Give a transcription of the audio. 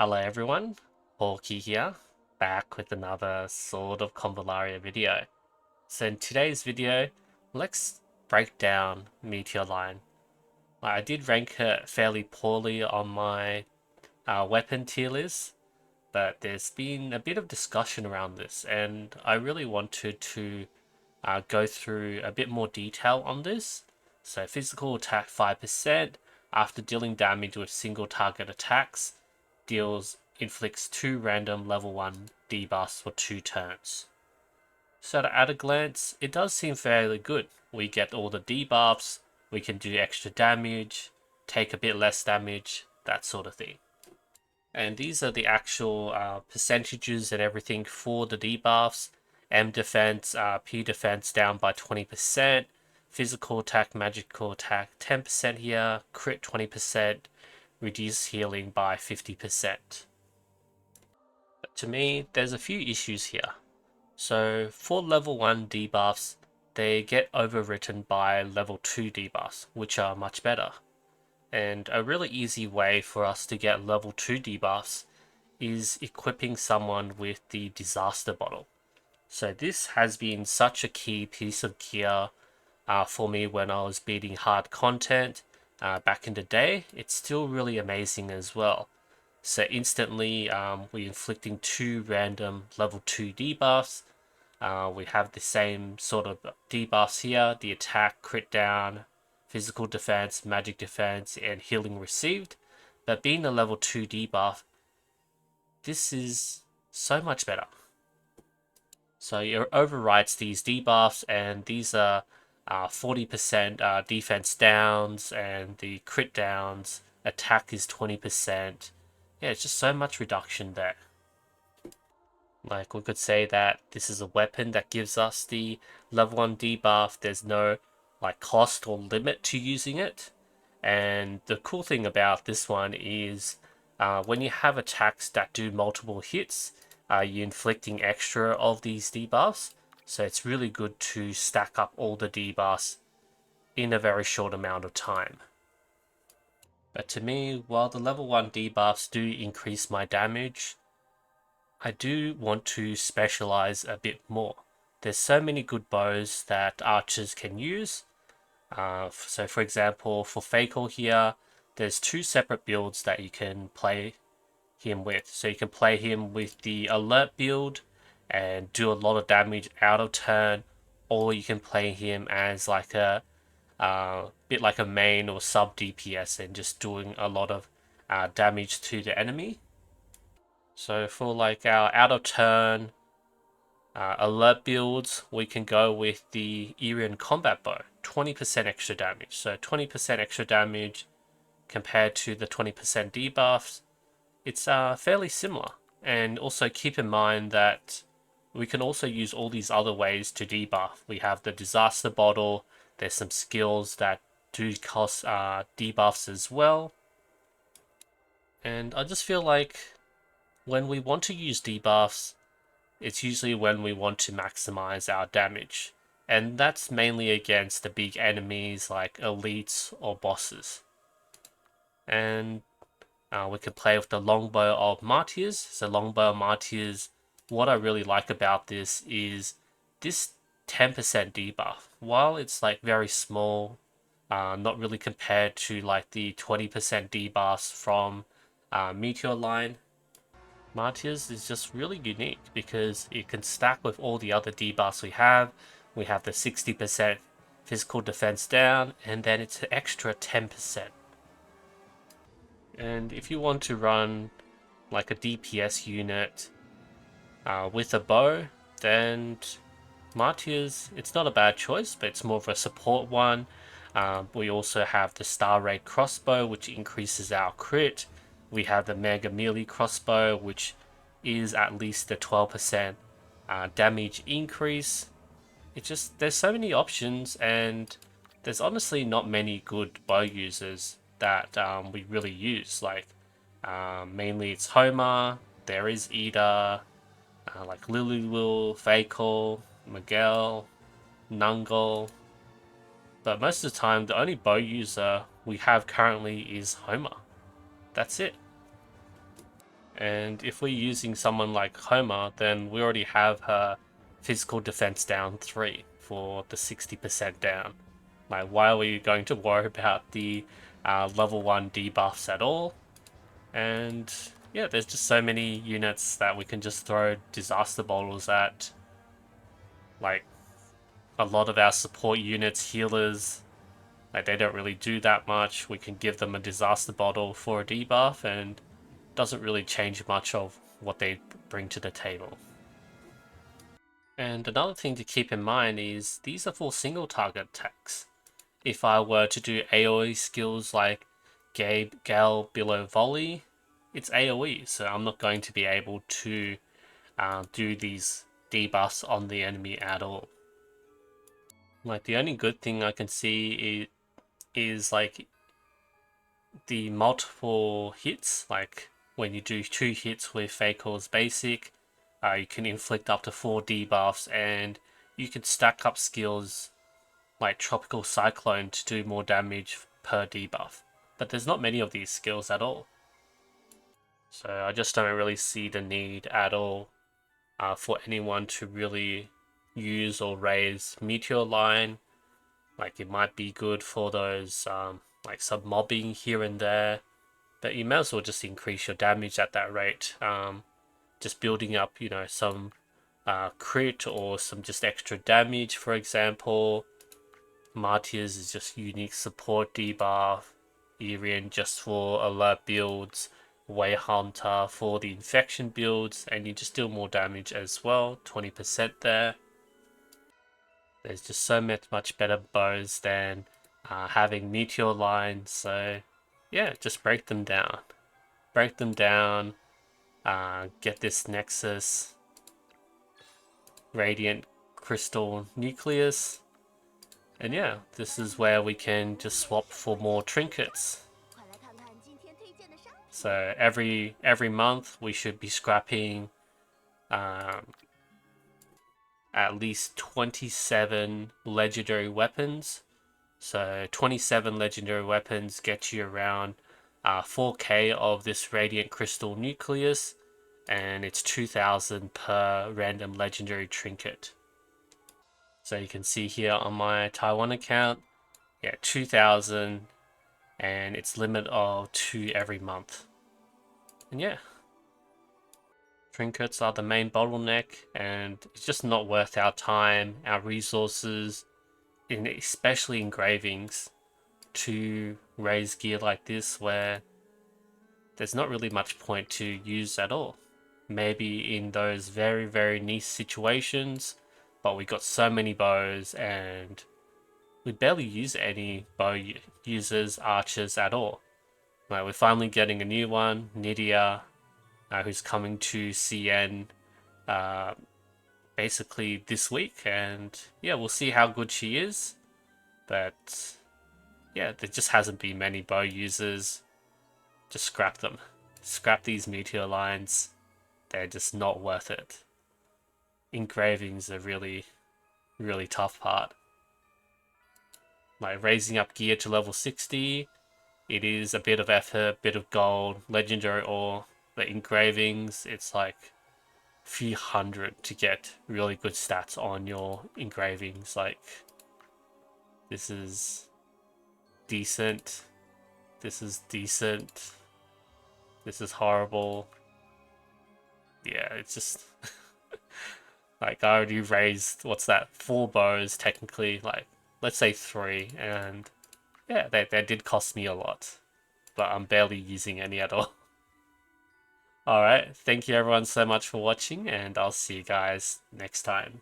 Hello everyone, Hawky here, back with another sort of Convallaria video. So in today's video, let's break down Meteor line. I did rank it fairly poorly on my weapon tier list, but there's been a bit of discussion around this, and I really wanted to go through a bit more detail on this. So physical attack 5%, after dealing damage with single target attacks, inflicts 2 random level 1 debuffs for 2 turns. So at a glance, it does seem fairly good. We get all the debuffs, we can do extra damage, take a bit less damage, that sort of thing. And these are the actual percentages and everything for the debuffs. M defense, P defense down by 20%, physical attack, magical attack 10% here, crit 20%, reduce healing by 50%. But to me, there's a few issues here. So for level 1 debuffs, they get overwritten by level 2 debuffs, which are much better. And a really easy way for us to get level 2 debuffs is equipping someone with the disaster bottle. So this has been such a key piece of gear for me when I was beating hard content back in the day. It's still really amazing as well. So instantly we're inflicting 2 random level 2 debuffs. We have the same sort of debuffs here, the attack, crit down, physical defense, magic defense, and healing received. But being a level 2 debuff, this is so much better. So it overwrites these debuffs, and these are 40% defense downs, and the crit downs, attack is 20%. Yeah, it's just so much reduction there. Like, we could say that this is a weapon that gives us the level 1 debuff. There's no like cost or limit to using it. And the cool thing about this one is when you have attacks that do multiple hits, you're inflicting extra of these debuffs. So it's really good to stack up all the debuffs in a very short amount of time. But to me, while the level 1 debuffs do increase my damage, I do want to specialize a bit more. There's so many good bows that archers can use. So for example, for Fakel here, there's 2 separate builds that you can play him with. So you can play him with the alert build and do a lot of damage out of turn, or you can play him as like a bit like a main or sub DPS and just doing a lot of damage to the enemy. So for like our out of turn alert builds, we can go with the Irian combat bow, 20% extra damage. So 20% extra damage compared to the 20% debuffs, it's fairly similar. And also keep in mind that we can also use all these other ways to debuff. We have the disaster bottle, there's some skills that do cost debuffs as well. And I just feel like when we want to use debuffs, it's usually when we want to maximize our damage. And that's mainly against the big enemies like elites or bosses. And we can play with the longbow of martyrs. So longbow of martyrs, what I really like about this is this 10% debuff. While it's like very small, not really compared to like the 20% debuffs from Meteor line, Martyrs is just really unique because it can stack with all the other debuffs we have. We have the 60% physical defense down, and then it's an extra 10%. And if you want to run like a DPS unit with a bow, then Martyrs, it's not a bad choice, but it's more of a support one. We also have the Star Raid crossbow, which increases our crit. We have the Mega Melee crossbow, which is at least a 12% damage increase. It's just, there's so many options, and there's honestly not many good bow users that we really use. Like, mainly it's Homer, there is Ida, like Lilywil, Fakel, Miguel, Nungle. But most of the time, the only bow user we have currently is Homer. That's it. And if we're using someone like Homer, then we already have her physical defense down 3 for the 60% down. Like, why are we going to worry about the level 1 debuffs at all? And yeah, there's just so many units that we can just throw disaster bottles at. Like, a lot of our support units, healers, like they don't really do that much. We can give them a disaster bottle for a debuff and doesn't really change much of what they bring to the table. And another thing to keep in mind is these are for single target attacks. If I were to do AoE skills like Gale Below Volley, it's AoE, so I'm not going to be able to do these debuffs on the enemy at all. Like, the only good thing I can see is like the multiple hits. Like, when you do 2 hits with Faker's basic, you can inflict up to 4 debuffs, and you can stack up skills like Tropical Cyclone to do more damage per debuff. But there's not many of these skills at all. So I just don't really see the need at all for anyone to really use or raise Meteor line. Like, it might be good for those like sub-mobbing here and there, but you may as well just increase your damage at that rate. Just building up, you know, some crit or some just extra damage, for example. Martyrs is just unique support debuff. Irian just for alert builds. Way Hunter for the infection builds, and you just deal more damage as well, 20% there. There's just so much better bows than having Meteor lines, so yeah, just break them down. Break them down, get this Nexus Radiant Crystal Nucleus, and yeah, this is where we can just swap for more trinkets. So every month we should be scrapping at least 27 legendary weapons. So 27 legendary weapons get you around 4k of this Radiant Crystal Nucleus, and it's 2,000 per random legendary trinket. So you can see here on my Taiwan account, yeah, 2,000, and it's limit of 2 every month. And yeah, trinkets are the main bottleneck, and it's just not worth our time, our resources, especially engravings, to raise gear like this where there's not really much point to use at all. Maybe in those very, very niche situations, but we got so many bows and we barely use any bow users, archers at all. Like, we're finally getting a new one, Nydia, who's coming to CN basically this week, and yeah, we'll see how good she is. But yeah, there just hasn't been many bow users. Just scrap them. Scrap these Meteor lines. They're just not worth it. Engraving's a really, really tough part. Like, raising up gear to level 60, it is a bit of effort, bit of gold, legendary ore. The engravings, it's like a few hundred to get really good stats on your engravings. Like, this is decent. This is decent. This is horrible. Yeah, it's just like, I already raised, what's that, 4 bows technically, like, let's say 3, and yeah, they did cost me a lot, but I'm barely using any at all. Alright, thank you everyone so much for watching, and I'll see you guys next time.